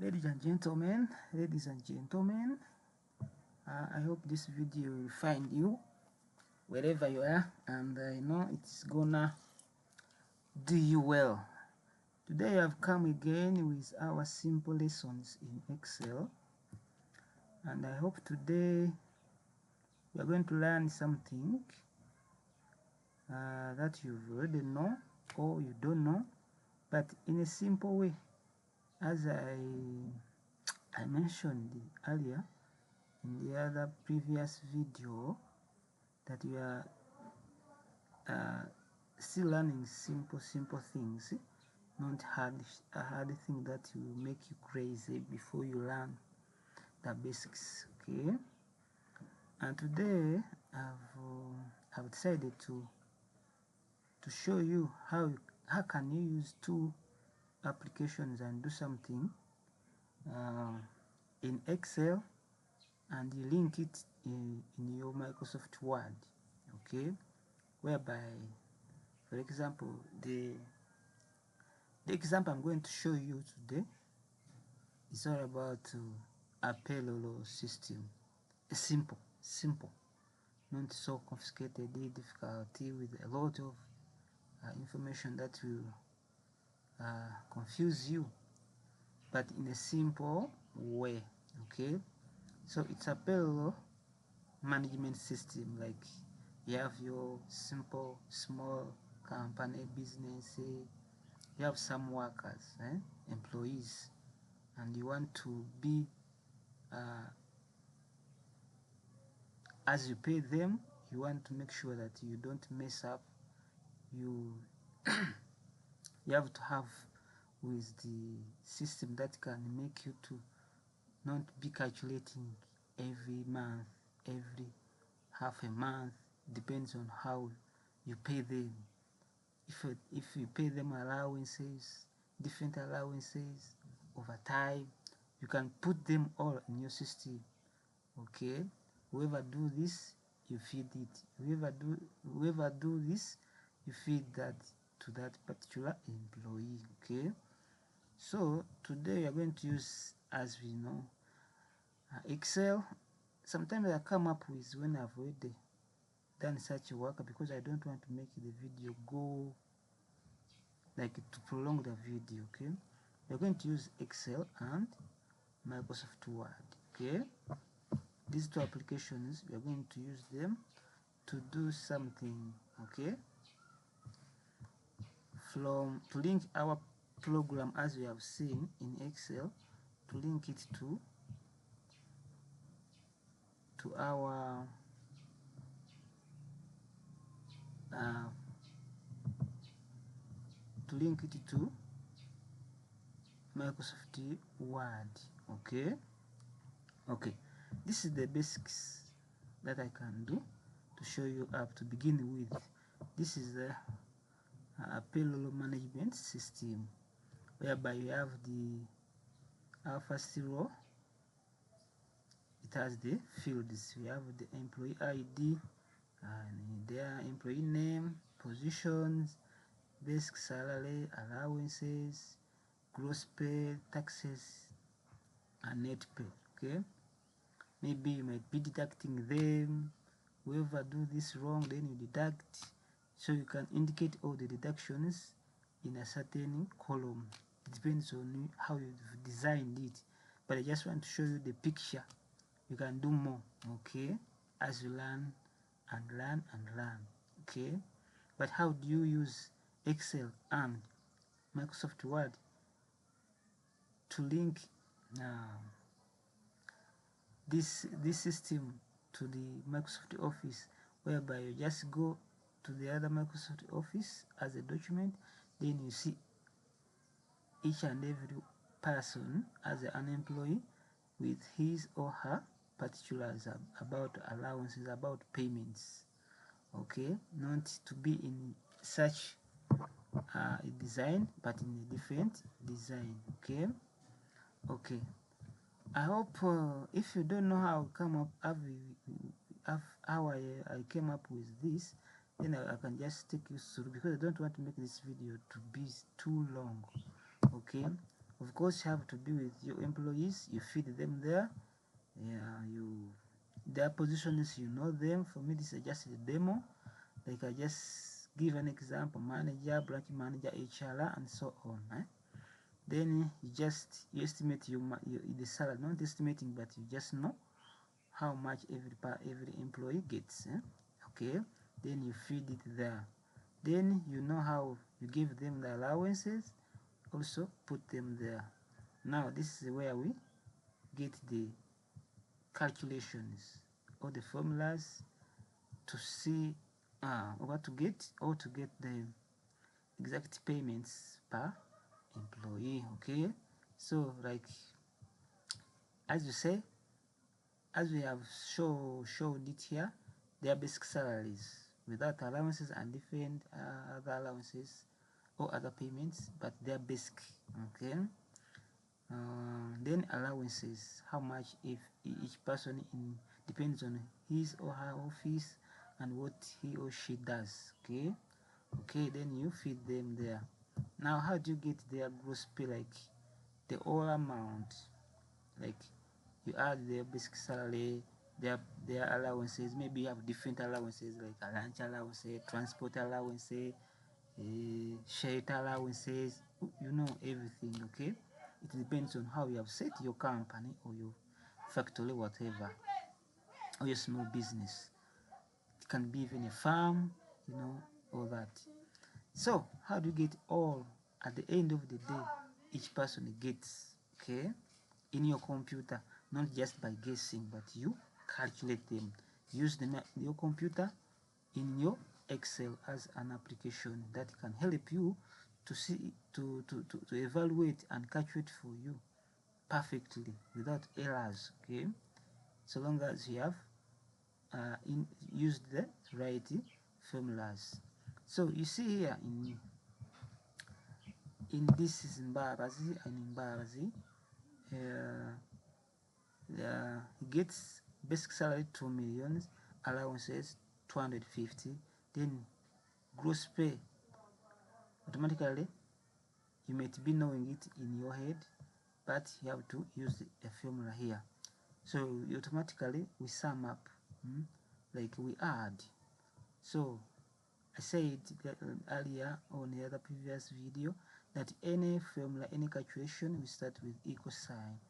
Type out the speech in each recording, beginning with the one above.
Ladies and gentlemen, I hope this video will find you wherever you are, and I know it's gonna do you well. Today I've come again with our simple lessons in Excel, and I hope today we are going to learn something that you've already know or you don't know, but in a simple way. As I mentioned earlier in the other previous video, that we are still learning simple things, not hard thing that will make you crazy before you learn the basics. Okay, and today I've decided to show you how can you use two applications and do something in Excel, and you link it in your Microsoft Word. Okay, whereby, for example, the example I'm going to show you today is all about a payroll system. A simple, not so complicated, difficulty with a lot of information that will confuse you, but in a simple way. Okay, so it's a payroll management system. Like, you have your simple small company business, you have some workers, employees, and you want to be as you pay them, you want to make sure that you don't mess up. You you have to have with the system that can make you to not be calculating every month, every half a month, depends on how you pay them. If you pay them allowances, different allowances over time, you can put them all in your system. Okay, whoever do this, you feed it. Whoever do this, you feed that to that particular employee. Okay, so today we are going to use, as we know, Excel. Sometimes I come up with when I've already done such a work, because I don't want to make the video go like to prolong the video. Okay, we're going to use Excel and Microsoft Word. Okay, these two applications, we are going to use them to do something. Okay, to link our program, as we have seen in Excel, to link it to our to link it to Microsoft Word. Okay, this is the basics that I can do to show you up to begin with. This is the payroll management system, whereby you have our first row. It has the fields. We have the employee ID and their employee name, positions, basic salary, allowances, gross pay, taxes, and net pay. Okay, maybe you might be deducting them. Whoever do this wrong, then you deduct, so you can indicate all the deductions in a certain column. It depends on how you've designed it, but I just want to show you the picture. You can do more, okay, as you learn and learn. Okay, but how do you use Excel and Microsoft Word to link this system to the Microsoft Office, whereby you just go to the other Microsoft Office as a document, then you see each and every person as an employee with his or her particulars about allowances, about payments. Okay, not to be in such a design, but in a different design. Okay, I hope if you don't know how I came up with this, then I can just take you through, because I don't want to make this video to be too long. Okay, Of course, you have to be with your employees. You feed them there. Yeah, their positions, you know them. For me, this is just a demo. Like I just give an example: manager, branch manager, HR, and so on. Then you estimate the salary, not estimating, but you just know how much every employee gets. Okay, then you feed it there. Then you know how you give them the allowances, also put them there. Now this is where we get the calculations or the formulas to see what to get, or to get the exact payments per employee. Okay, so like as you say, as we have showed it here, their basic salaries without allowances and different other allowances or other payments, but they're basic. Okay, then allowances, how much if each person depends on his or her office and what he or she does. Okay, then you feed them there. Now how do you get their gross pay, like the whole amount? Like you add their basic salary, their allowances. Maybe you have different allowances like a lunch allowances, transport allowances, shelter allowances, you know, everything. Okay, it depends on how you have set your company or your factory, whatever, or your small business. It can be even a farm, you know, all that. So how do you get all at the end of the day? Each person gets, okay, in your computer, not just by guessing, but you calculate them. Use your computer in your Excel as an application that can help you to see to evaluate and calculate for you perfectly without errors. Okay, so long as you have used the right formulas. So you see here in this is ℎ𝕒𝕪𝕤 and ℎ𝕒𝕪𝕤, he gets basic salary 2 million, allowances 250, then gross pay. Automatically you might be knowing it in your head, but you have to use a formula here. So automatically we sum up, like we add. So I said earlier on the other previous video that any formula, any calculation, we start with equal sign.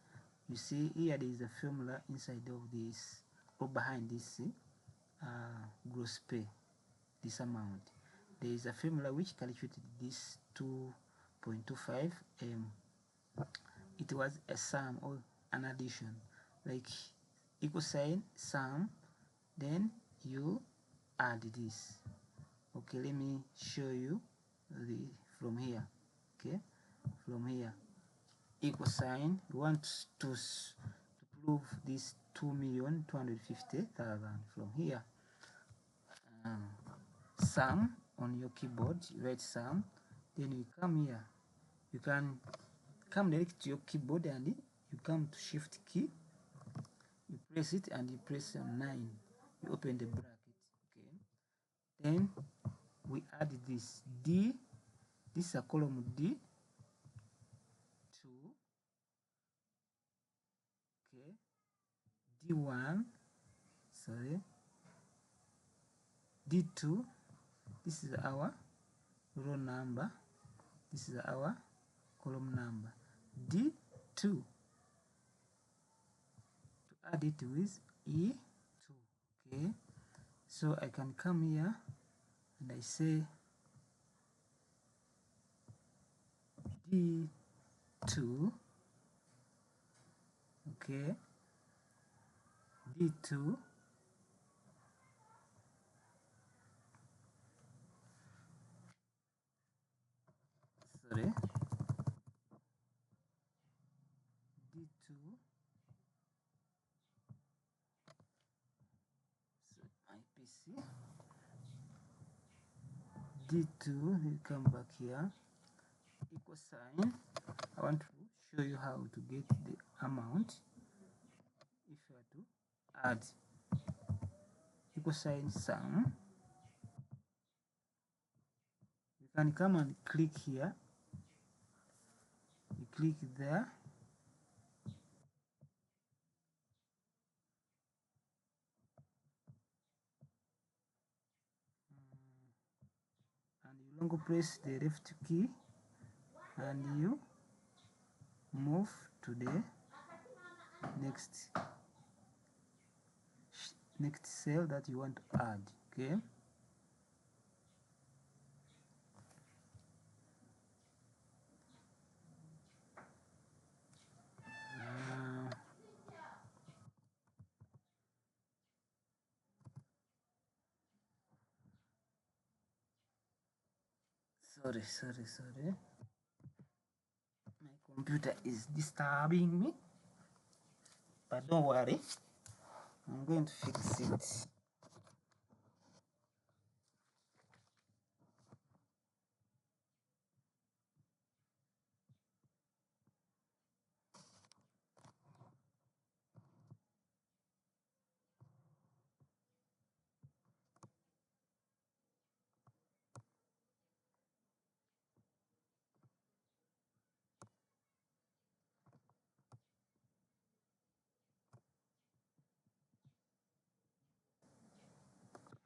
You see here there is a formula inside of this or behind this gross pay, this amount. There is a formula which calculated this 2.25 It was a sum or an addition, like equal sign, sum, then you add this. Okay, let me show you from here. Okay, from here, equal sign, we want to prove this 2,250,000 from here. Sum on your keyboard, you write sum, then you come here. You can come direct to your keyboard and you come to shift key, you press it and you press 9, you open the bracket. Okay, then we add this D, this is a column D, 2, okay, D1, sorry, D2, this is our row number, this is our column number, D2, to add it with E2. Okay, so I can come here and I say D2, okay, D2, sorry, D2, so my PC, D2, you come back here, equal sign. I want to show you how to get the amount. If you are to add equal sign sum, you can come and click here. You click there. And you long press the left key and you move to the next cell that you want to add. Okay, sorry, my computer is disturbing me, but don't worry, I'm going to fix it.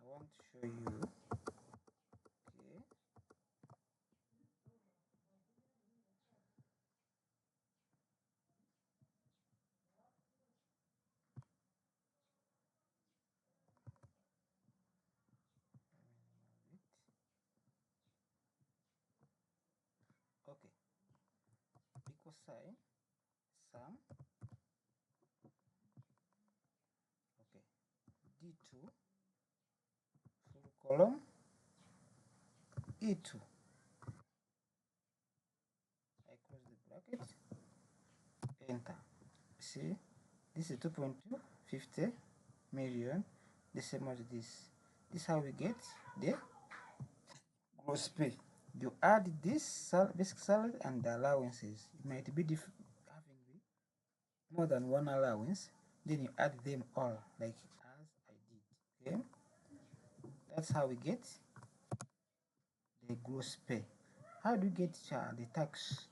I want to show you. Okay, okay, equal sign sum. Okay, D2 full column E2. I close the bracket, enter. See, this is 2.250 million, the same as this. This is how we get the gross pay. You add this basic salary and the allowances. It might be having more than one allowance, then you add them all like as I did. Okay, that's how we get the gross pay. How do you get the tax?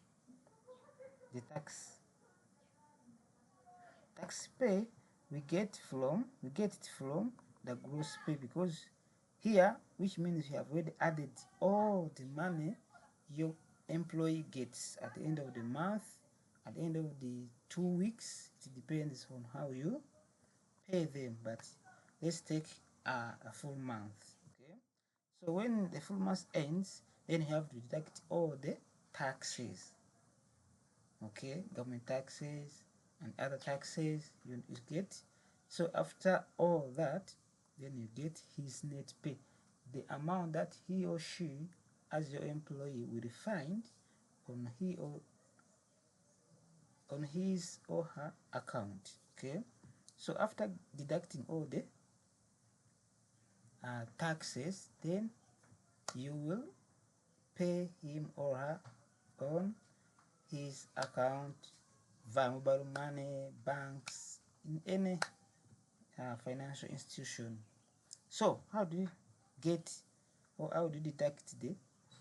The tax pay we get it from the gross pay, because here, which means you have already added all the money your employee gets at the end of the month, at the end of the 2 weeks. It depends on how you pay them, but let's take a full month. Okay, so when the full month ends, then you have to deduct all the taxes. Okay, government taxes and other taxes you get. So after all that, then you get his net pay, the amount that he or she as your employee will find on his or her account. Okay, so after deducting all the taxes, then you will pay him or her on his account via mobile money, banks, in any financial institution. So how do you get, or how do you deduct the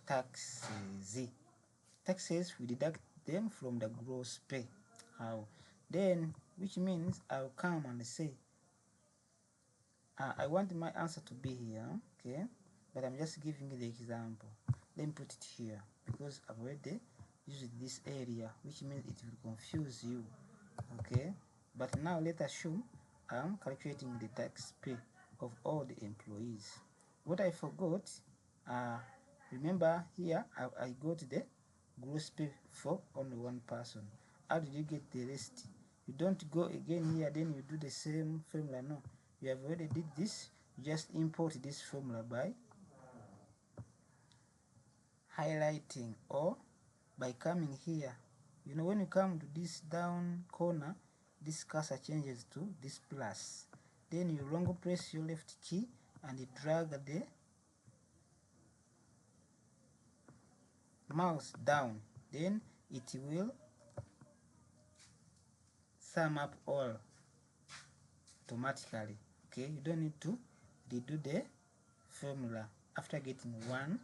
taxes? Taxes, we deduct them from the gross pay. How? Then, which means I'll come and say, I want my answer to be here, okay, but I'm just giving you the example. Let me put it here, because I've already used this area, which means it will confuse you. Okay, but now let us assume I'm calculating the tax pay of all the employees. What I forgot, remember here I got the gross pay for only one person. How did you get the rest? You don't go again here, then you do the same formula. No, you have already did this. You just import this formula by highlighting or by coming here. You know, when you come to this down corner, this cursor changes to this plus. Then you long press your left key and you drag the mouse down. Then it will sum up all automatically. Okay, you don't need to redo the formula after getting one.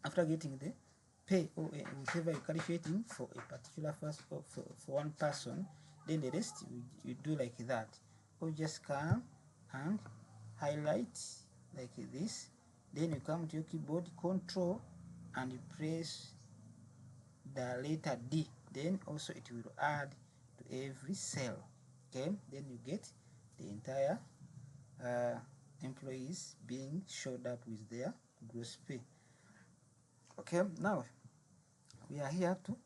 After getting the pay or whatever you're calculating for a particular for one person, then the rest you do like that, or just come and highlight like this, then you come to your keyboard control and you press the letter D, then also it will add to every cell. Okay, then you get the entire employees being showed up with their gross pay. Okay, now we are here to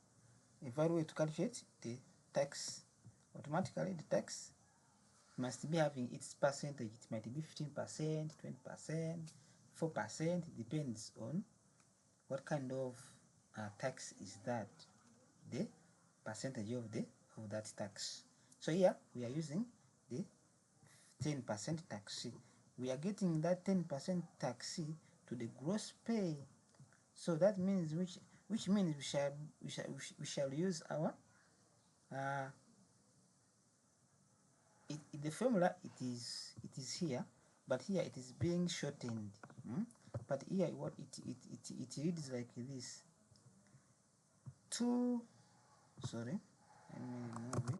evaluate, to calculate the tax. Automatically the tax must be having its percentage. It might be 15%, 20%, 4%. It depends on what kind of tax is that, the percentage of that tax. So here we are using the 10% tax. We are getting that 10% tax to the gross pay. So that means which means we shall use our the formula. It is here, but here it is being shortened. But here what it reads like this. Sorry, let me remove it.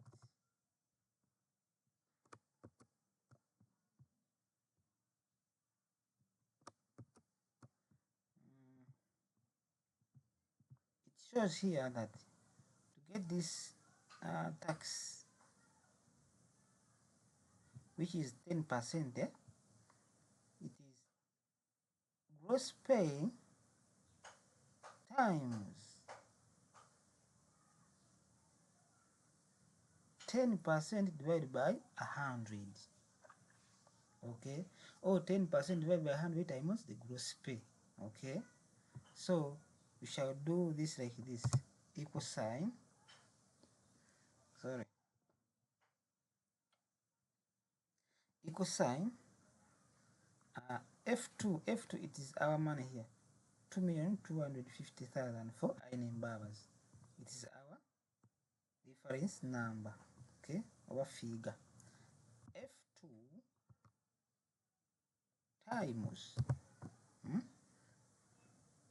It shows here that to get this tax, which is 10%, it is gross pay times 10% divided by 100. Okay, or 10% divided by 100 times the gross pay. Okay, so we shall do this like this: equal sign, sorry, equal sign, F2, it is our money here, 2,250,000 for ℎ𝕒𝕑𝕪𝕤𝕥. It is our reference number, okay, our figure. F2 times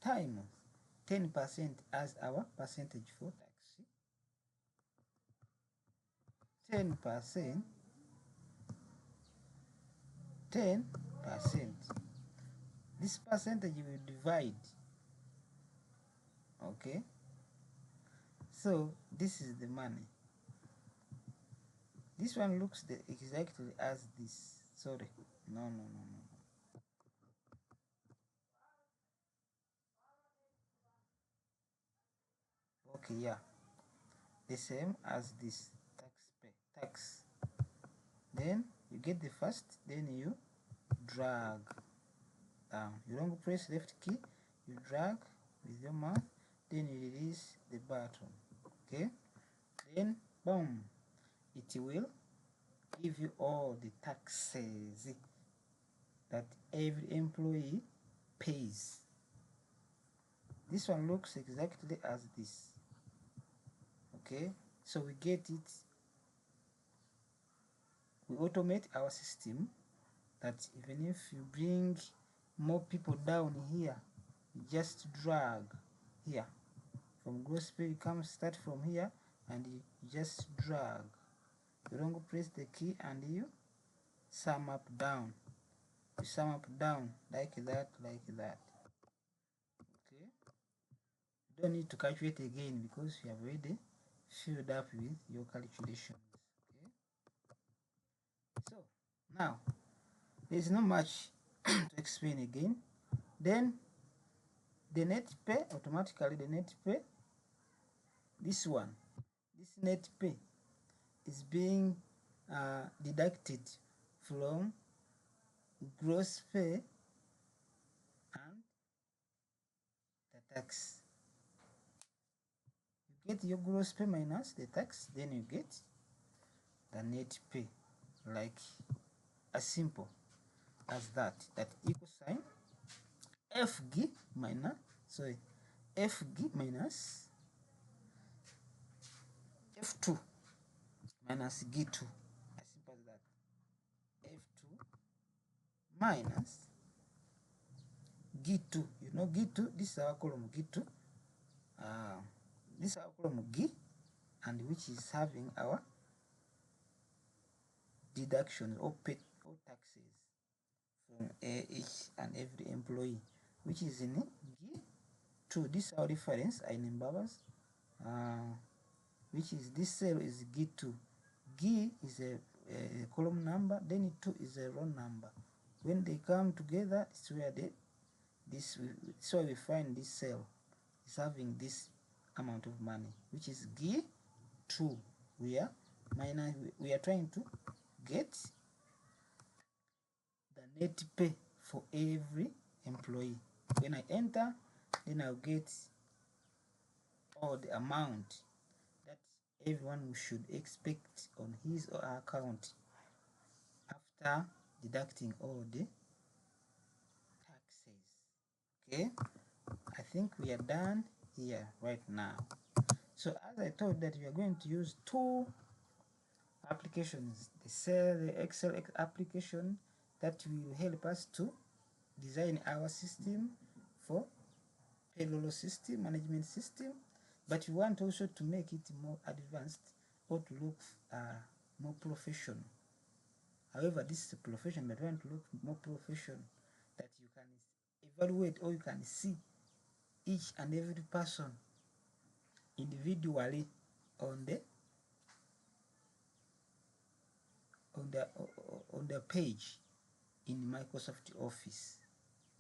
times 10% as our percentage for tax. 10%, 10%. This percentage will divide. Okay, so this is the money. This one looks exactly as this. Sorry, no. Okay, yeah, the same as this tax. Then you get the first, then you drag down. You don't press left key, you drag with your mouse, then you release the button. Okay, then boom, it will give you all the taxes that every employee pays. This one looks exactly as this. Okay, so we get it, we automate our system that even if you bring more people down here, you just drag here from gross pay. You come start from here and you just drag. You don't press the key and you sum up down. You sum up down like that, like that. Okay, you don't need to calculate again because you have already filled up with your calculations. Okay, so now there's not much to explain again. Then the net pay, automatically the net pay, this net pay is being deducted from gross pay and the tax. You get your gross pay minus the tax, then you get the net pay, like as simple as that. That equal sign FG minus, sorry, FG minus F2 minus G2, as simple as that. F2 minus G2, you know G2, this is our column G2, this is our column G, and which is having our deductions or pay or taxes from each and every employee, which is in G2. This is our reference in numbers, which is this cell is G2. G is a column number, then 2 is a row number. When they come together, it's where so we find this cell is having this amount of money, which is G2. We are trying to get the net pay for every employee. When I enter, then I'll get all the amount that everyone should expect on his or her account after deducting all the taxes. Okay, I think we are done here right now. So as I told that we are going to use two applications, the Excel application that will help us to design our system for payroll system, management system, but we want also to make it more advanced or to look more professional. However, this is a profession, but we want to look more professional, that you can evaluate or you can see each and every person individually on the page in Microsoft Office,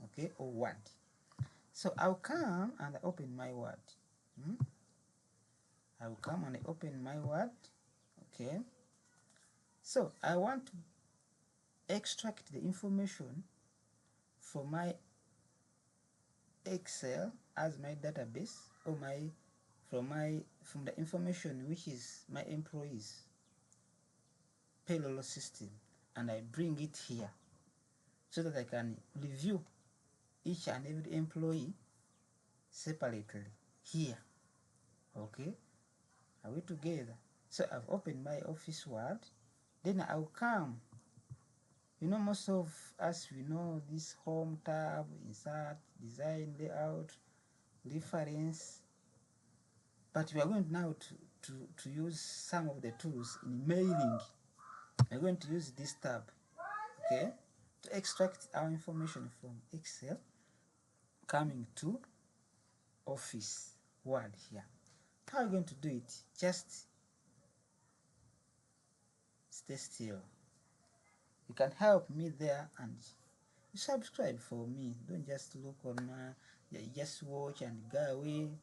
okay, or Word. So I'll come and open my Word. I'll come and open my Word. Okay. So I want to extract the information from my Excel as my database, or from the information which is my employees payroll system, and I bring it here so that I can review each and every employee separately here. Okay, are we together? So I've opened my Office Word. Then I'll come. You know, most of us, we know this Home tab, Insert, Design, Layout, Reference, but we are going now to use some of the tools in mailing. We're going to use this tab, okay, to extract our information from Excel coming to Office Word here. How are you going to do it? Just stay still. You can help me there and subscribe for me. Don't just look on just watch and go away.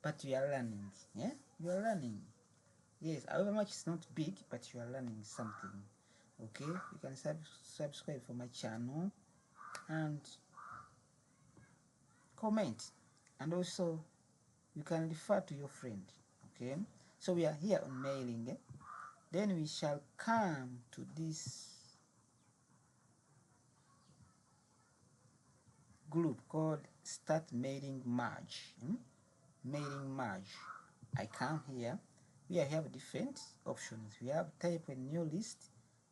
But you are learning. Yeah, you are learning. Yes, however much it's not big, but you are learning something. Okay, you can subscribe for my channel and comment, and also you can refer to your friend. Okay, so we are here on mailing. Then we shall come to this group called Start Mailing Merge. Mailing Merge. I come here. We have different options. We have type a new list,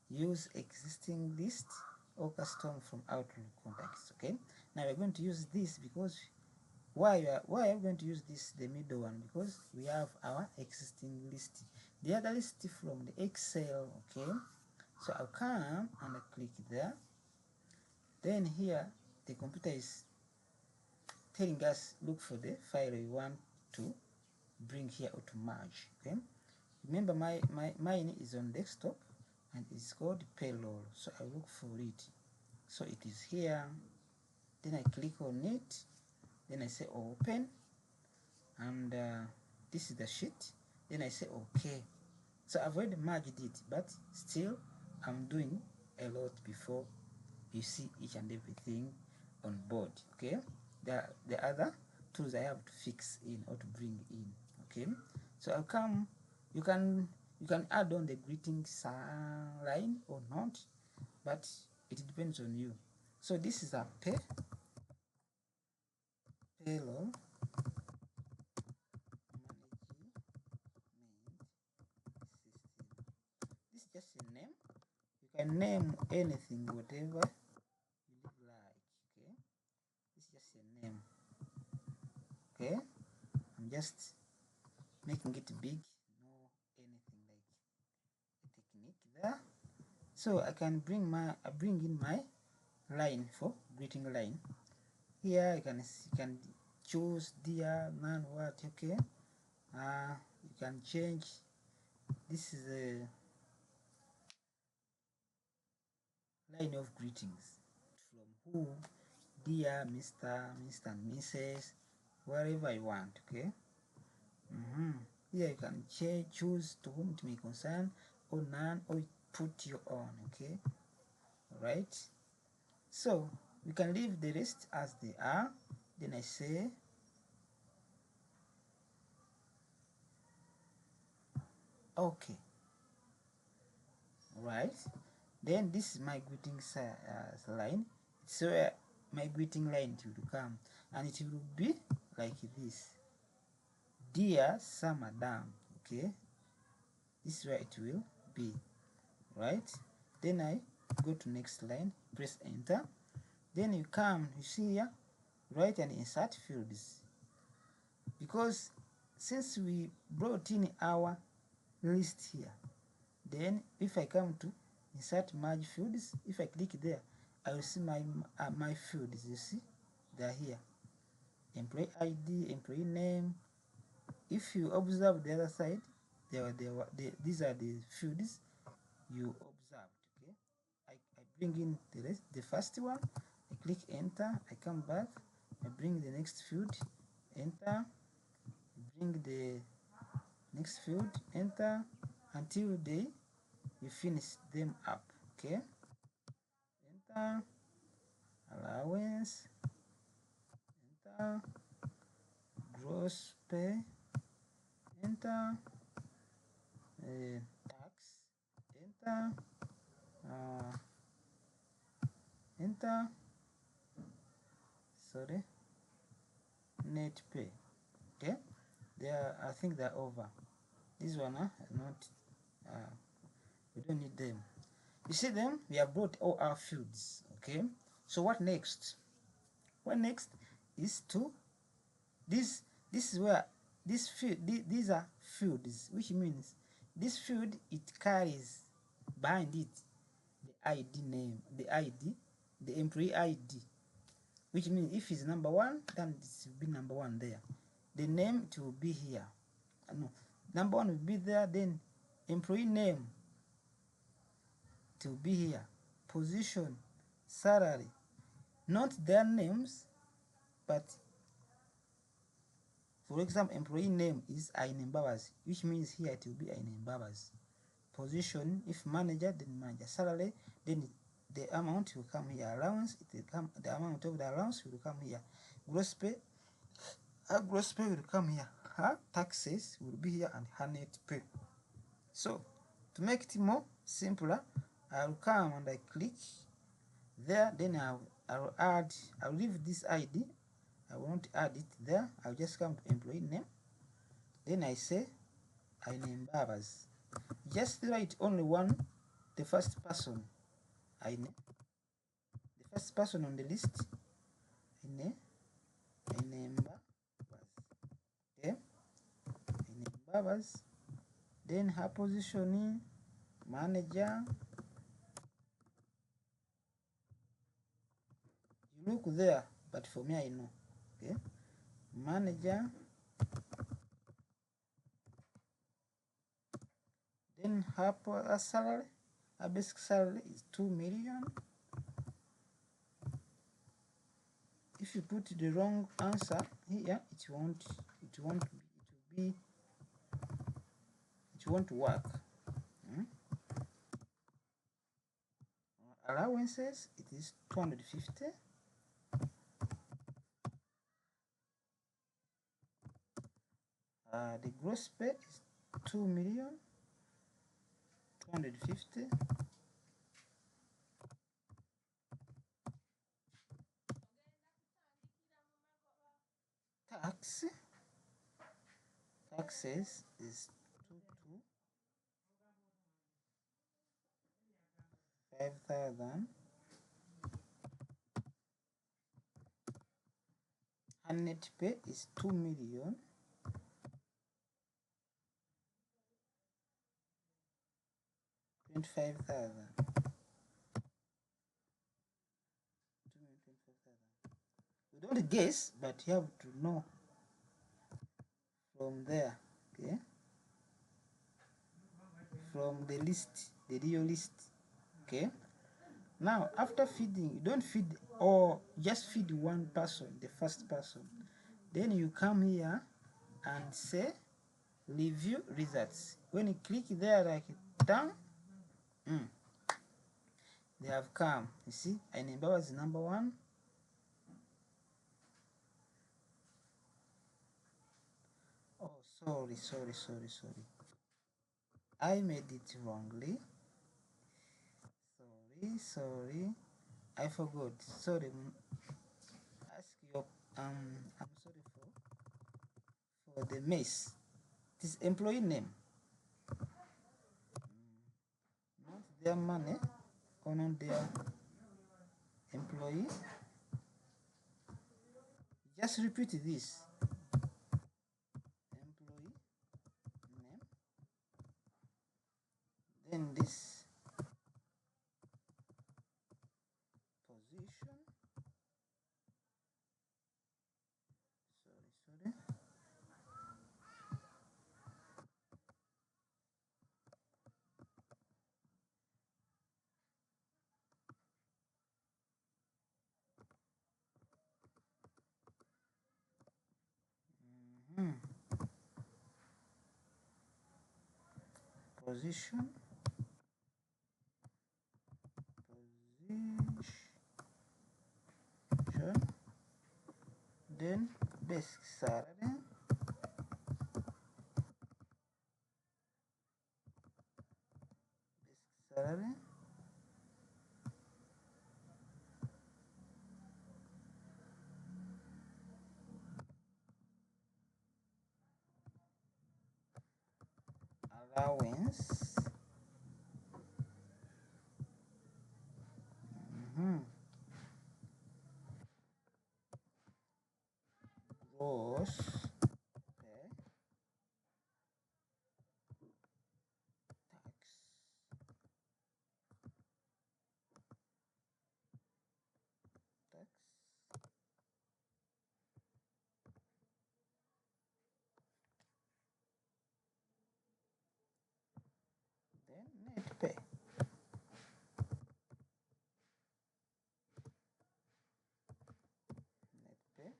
use existing list, or custom from Outlook contacts. Okay. Now we're going to use this because why are we going to use this, the middle one? Because we have our existing list. The other list from the Excel. Okay. So I'll come and I click there. Then here the computer is telling us look for the file we want to bring here or to merge. Okay. Remember mine is on desktop and it's called payroll. So I look for it. So it is here. Then I click on it. Then I say open. And this is the sheet. Then I say okay. So I've already merged it, but still I'm doing a lot before you see each and everything on board. Okay. The other tools I have to fix in or to bring in. Okay. So I'll come. You can add on the greetings line or not, but it depends on you. So this is a payroll management system. This is just a name. You can name anything, whatever you like. Okay, this is just a name. Okay, I'm just making it big, no anything like a technique there. So I can bring in my line for greeting line. Here you can choose dear, man, what, okay. You can change. This is a line of greetings from who, dear, Mr. and Mrs., wherever you want, okay. Here you can choose to whom it may concern, or none, or put your own, okay. Alright, so we can leave the rest as they are. Then I say okay. Alright, then this is my greeting line. So my greeting line it will come, and it will be like this: dear sir, madam. Okay, this is where it will be. Right, then I go to next line, press enter. Then you see here, write and insert fields, because since we brought in our list here, then if I come to insert merge fields, if I click there, I will see my fields. You see, they're here: employee ID, employee name. If you observe the other side, these are the fields you observed. Okay, I bring in the first one, I click enter, I come back, I bring the next field, enter, bring the next field, enter, until you finish them up. Okay, enter, allowance, enter, gross pay, enter, tax, enter, enter, sorry, net pay. Okay, I think they're over. This one not, we don't need them. You see them, we have brought all our fields. Okay, so what next? What next is to this is where this field, these are fields, which means this field, it carries behind it the ID name, the employee ID, which means if it's number 1, then it will be number 1 there. The name, it will be here. No, number 1 will be there. Then employee name, it will be here. Position, salary, not their names, but for example, employee name is ℎ𝕒𝕑𝕑𝕑𝕑, which means here it will be ℎ𝕒𝕑𝕑𝕑𝕑. Position, if manager, then manager. Salary, then the amount will come here. Allowance, the amount of the allowance will come here. Gross pay, gross pay will come here. Taxes will be here, and her net pay. So to make it more simpler, I'll come and I click there. Then I'll leave this ID. I won't add it there. I'll just come to employee name. Then I say ℎ𝕒𝕑𝕑𝕑𝕑. Just write only one, the first person. The first person on the list. ℎ𝕒𝕑𝕑𝕑𝕑. Okay. ℎ𝕒𝕑𝕑𝕑𝕑𝕑. Then her positioning, manager. You look there, but for me I know. Okay. Manager. Then her salary, her basic salary is 2 million. If you put the wrong answer here, it won't work. Allowances, it is 250. The gross pay is 2,250,000. Taxes is 5,000. And net pay is 2 million. 25,000. We don't guess, but you have to know from there, okay? From the list, the real list, okay? Now, after feeding, you don't feed or just feed one person, the first person. Then you come here and say review results. When you click there like down, they have come. You see, 𝕖𝕠𝕝 is number 1. Oh, sorry. I made it wrongly. Sorry. I forgot. Sorry. Ask your I'm sorry for the mess. This employee name, not their money, or not their employee. Just repeat this. Employee name, then this position. Sorry. Position, then basic salary, allowance, gross pay, tax, then net pay. Okay.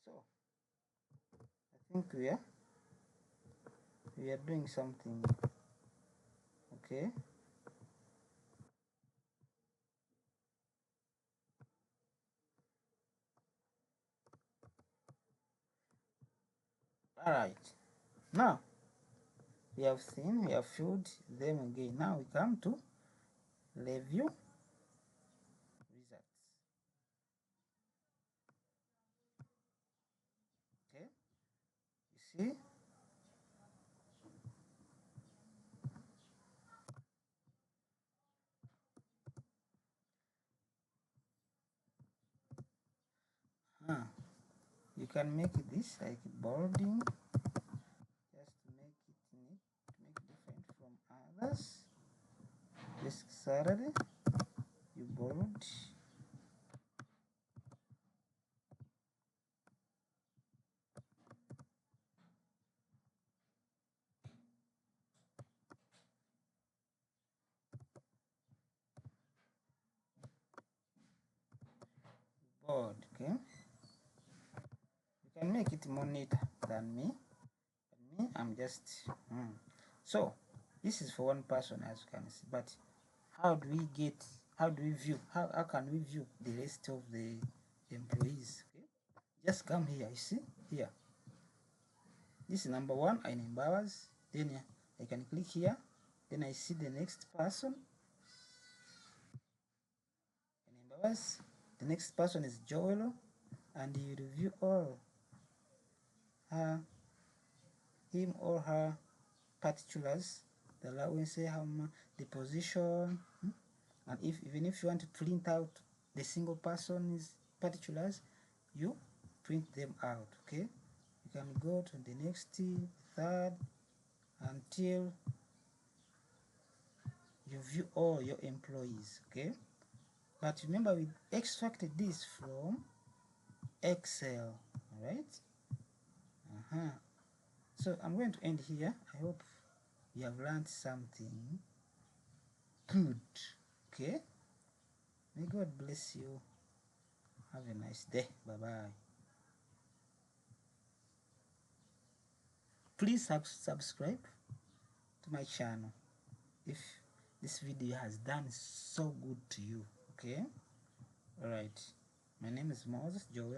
So I think we are doing something. Okay. Alright. Now we have filled them again. Now we come to review results. Okay. You see? You can make this like bolding, just to make it neat, to make it different from others. Basic salary, you bold. Bold, okay? You can make it more neater than me. I'm just so this is for one person, as you can see, but how do we view, how can we view the rest of the employees? Okay, just come here. You see here, this is number 1, 𝕖𝕠𝕝. Then I can click here, then I see the next person, 𝕖𝕠𝕝. The next person is Joel, and you review all him or her particulars, the allowance, the position, and even if you want to print out the single person's particulars, you print them out. Okay, you can go to the next, third, until you view all your employees. Okay, but remember we extracted this from Excel. All right. So I'm going to end here. I hope you have learned something good. Okay, may God bless you. Have a nice day. Bye bye. Please subscribe to my channel if this video has done so good to you. Okay, all right, my name is Moses Joel.